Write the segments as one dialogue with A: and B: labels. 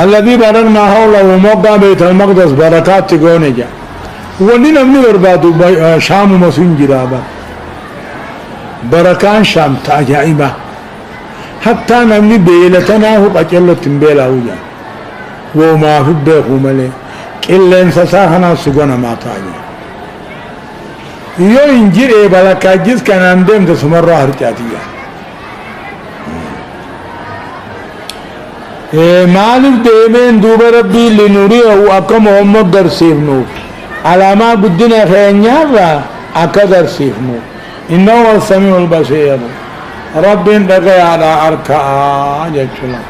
A: الذي باركنا حوله وموقع بيت المقدس بركات تقوني جا وننا من بربادو شام مسون جرابا بركان شام تاجائبا حتى نمني بيلتنا هو قجلو تنبيلا وجا وما في بيخو ملي إلا انساساخنا سقونا ما تاجي يو انجير اي بلكا جيس كان اندهم تسمر راه رجاتيا مالف ديمين دوب ربي لنوريه اكا محمد درسيف نور علامة قدنا خينيا اكا درسيف نور إنه هو السميع البصير رب دقي على أركاء جيشنا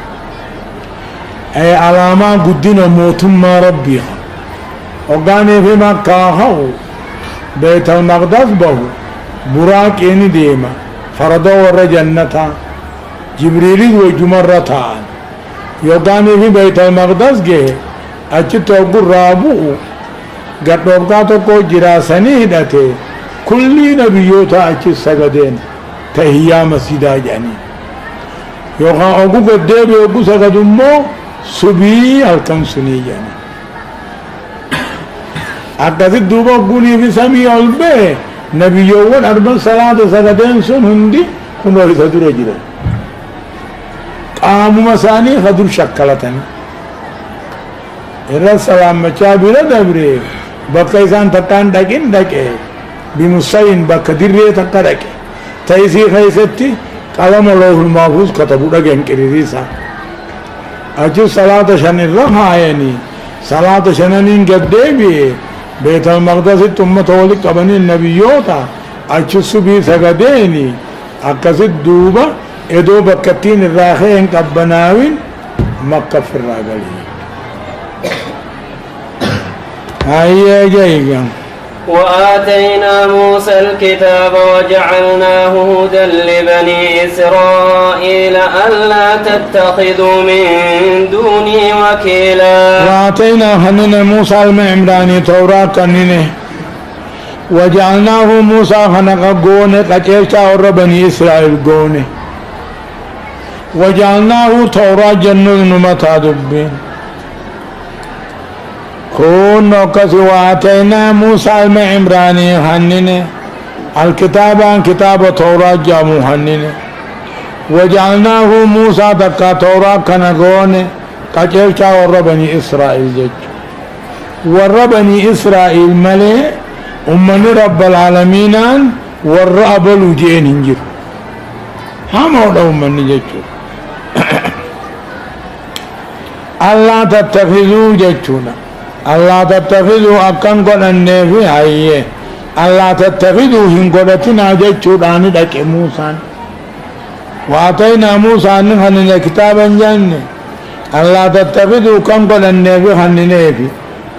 A: أي علامة قدنا موتما ربيها وقاني في مكة بيت المقدس به براك إني ديما فردو ور جنة جبريل وجمرتان يوقاني في بيت المقدس جه أجت أقول رابو قد وقاتو كو جراسني هدته كل نبيوتا أجت سجدين تهيا مسجدا يعني يوقان أقول قد أقول سجدمو سبي أركان سني يعني أكثر دوبا قولي في سمي ألبه نبيوون أربع صلاة سجدين سن هندي كنوا يسدر جدا قام مساني خدر شكلتني إذا سلام مچابيلا دبري بقى تكان دكين دكه بمساين بقديره تكدك تيسي خيستي قلم الله المحفوظ كتبوا دكين كريسا أجل صلاة شن الرحايني صلاة شنين قدامي بيت المقدس ثم تولي قبني النبيوتا أجل سبي سجديني أكسد دوبا إدو بكتين الراخين قبناوين مكة في الراجلين هيا جايجا
B: وآتينا موسى الكتاب وجعلناه هدى لبني إسرائيل ألا تتخذوا من دوني وكيلا
A: وآتينا هنن موسى المعمراني توراة كننه وجعلناه موسى خنق قونه قتيشا ور بني إسرائيل قونه وجعلناه توراة جنة نمتا دبين كون نوكس وآتينا موسى المعمراني هننه الكتاب كتاب توراة جامو هننه وجعلناه موسى تكا توراة كنقونه قتيشا ور بني إسرائيل جج ور بني إسرائيل ملي أمن رب العالمين والرأب الوجين هنجر هم هذا أمن جج الله تتخذوا ججونا الله تتخذوا أكن قلن في هاي الله تتخذوا هن قلتنا ججونا لك موسى وآتينا موسى نحن كتابا جنة الله تتخذوا كن قلن في هنن في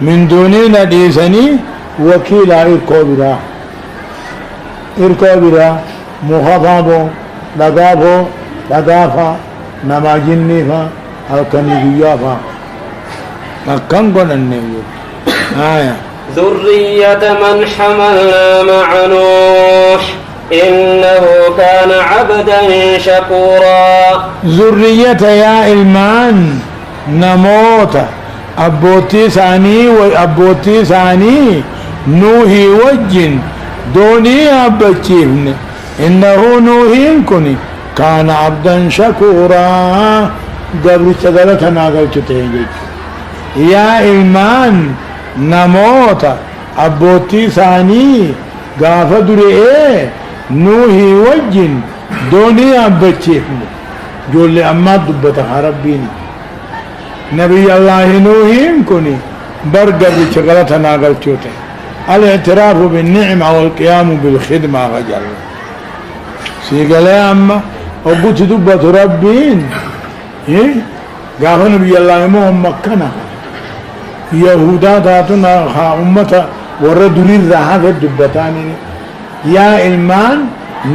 A: من دوننا ديسني وكيلا إركوبرا مخفابو لغافا نماجنفا الكنيفيافا أكن قلن آية
B: ذرية من حملنا مع نوح إنه كان عبدا شكورا
A: ذرية يا إلمان نموت أبوتي ثاني نوحي وجن دوني أبتشيفن إنه نوحي كني كان عبدا شكورا قبل شغلتنا قلت تهجج يا إلمان نموت أبوتي ثاني غافة درئي نوحي وجن دوني أبتشيفن جول أما دبتها ربين نبي الله نوحي كني برقر بشغلتنا قلتوته الاعتراف بالنعمة والقيام بالخدمة غجل سيقال يا أما وقلت دبة ربين قال نبي الله مهم مكنا يهودا تاتنا أمة وردني الرحاة الدبتان يا إلمان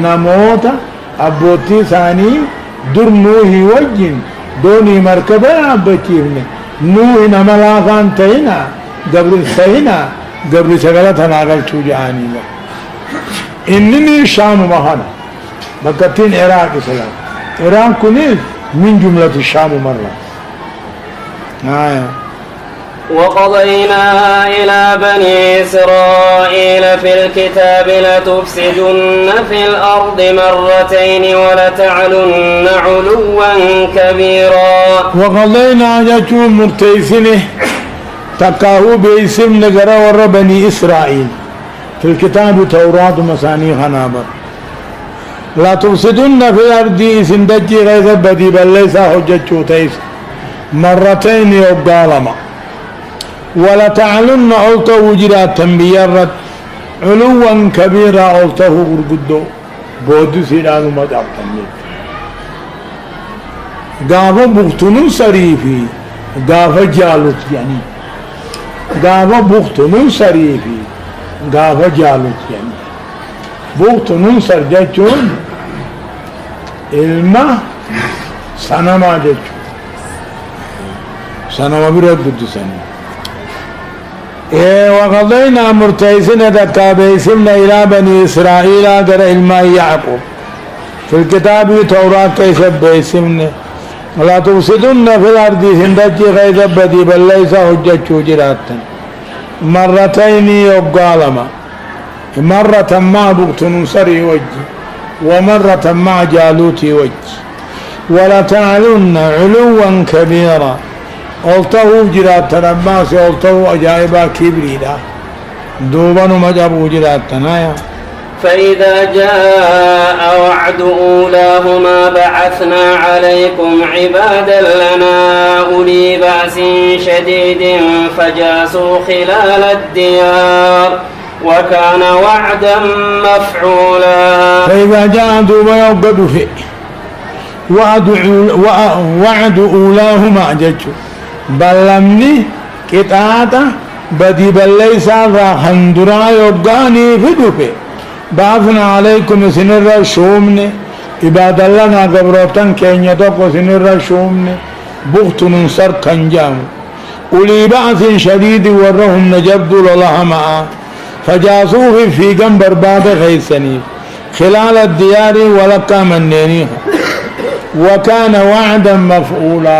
A: نموت أبوتي ثاني در نوحي وجن دوني مركبة أبتيفني نوحي نملاقان تهينا قبل سهينا قبل شغلتنا قلتو جعاني لك إنني الشام مهانا بكتين عراق سلام إيران كنيز من جملة الشام مرة
B: وقضينا إلى بني إسرائيل في الكتاب لتفسدن في الأرض مرتين ولتعلن علوا كبيرا.
A: وقضينا جاتوا مرتيسنه تقاهو باسم نقرأ ور بني إسرائيل في الكتاب توراة مساني خنابر لا تفسدن في الأرض سندجي غيظ بدي بل ليس حجة تيس مرتين يبقالما ولا تعلن ألطه وجرات تنبيرت علوا كبيرا ألطه قرقدو بود سيرانو مدعب تنبير قافا بغتنون سريفي قافا جالوت يعني قافا بغتنون سريفي قافا جالوت يعني بغتنون سرجتون علما سنما جتون سنما برد قدساني وقضينا مرتيسين تكابيسمنا إلى بني إسرائيل قرأ الماء يعقوب في الكتاب توراة كيف بيسمنا لا تفسدن في الأرض سندجي غيظ بدي بل ليس حجة جراتا مرتين يقالما مرة مع بغتنصر وجه ومرة مع جالوت وجه ولا تعلن علوا كبيرا ألطه جرات رباس ألطه أجائبا كبريدا دوبان مجابو جرات تنايا.
B: فإذا جاء وعد أولاهما بعثنا عليكم عبادا لنا أولي بأس شديد فجاسوا خلال الديار وكان وعدا مفعولا.
A: فإذا جاء دوبا يوقد فيه وعد أولاهما ججو بلمني كتاتا بدي بليسا راحندرا يوقاني فدوفي بعثنا عليكم سنرى شومني عباد الله نا قبروتن كينيا توقو سنرى شومني بغت ننصر كنجام أولي بعث شديد ورهم نجبد الله معا فجاسوه في جنب برباد غيسني خلال الديار ولقى منينيها وكان وعدا مفعولا.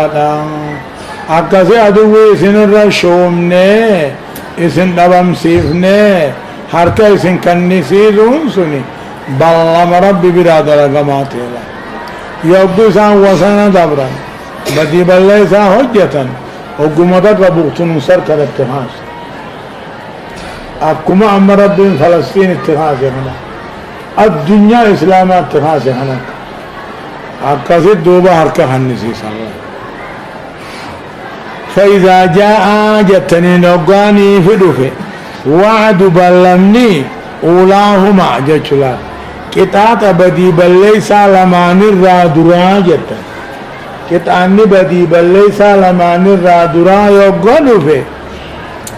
A: أكاسي أدوه سنرى شومني إسن دبم سيفني حركة إسن كنسيدون سني بلما ربي برادر قماتي يبدو سان وسنا دبرا بدي بلي سان حجة وقمتت وبغتن سر كالاتخاذ أكما أما ربي فلسطين اتخاذ هنا الدنيا إسلام اتخاذ هنا أكاسي دوبا حركة خنسي صلى الله. فإذا جاء جتني نقاني فدوفي وعد بلمني أولاهما جتلا كتات بدي بلي سالمان الرادرا جتا كتاني بدي بلي سالمان الرادرا يقنو في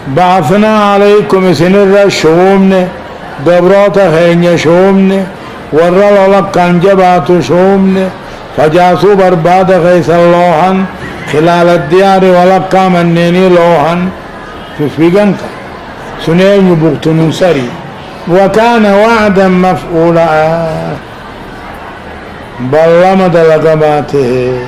A: بعثنا عليكم سنر شومن دبرات خيني شومن ورل لك كنجبات شومن فجاسوا برباد خيس اللوحن خلال الديار ولقى منيني لوحن في فيقنك سنين بغتن سري وكان وعدا مفعولا بلما دلقباته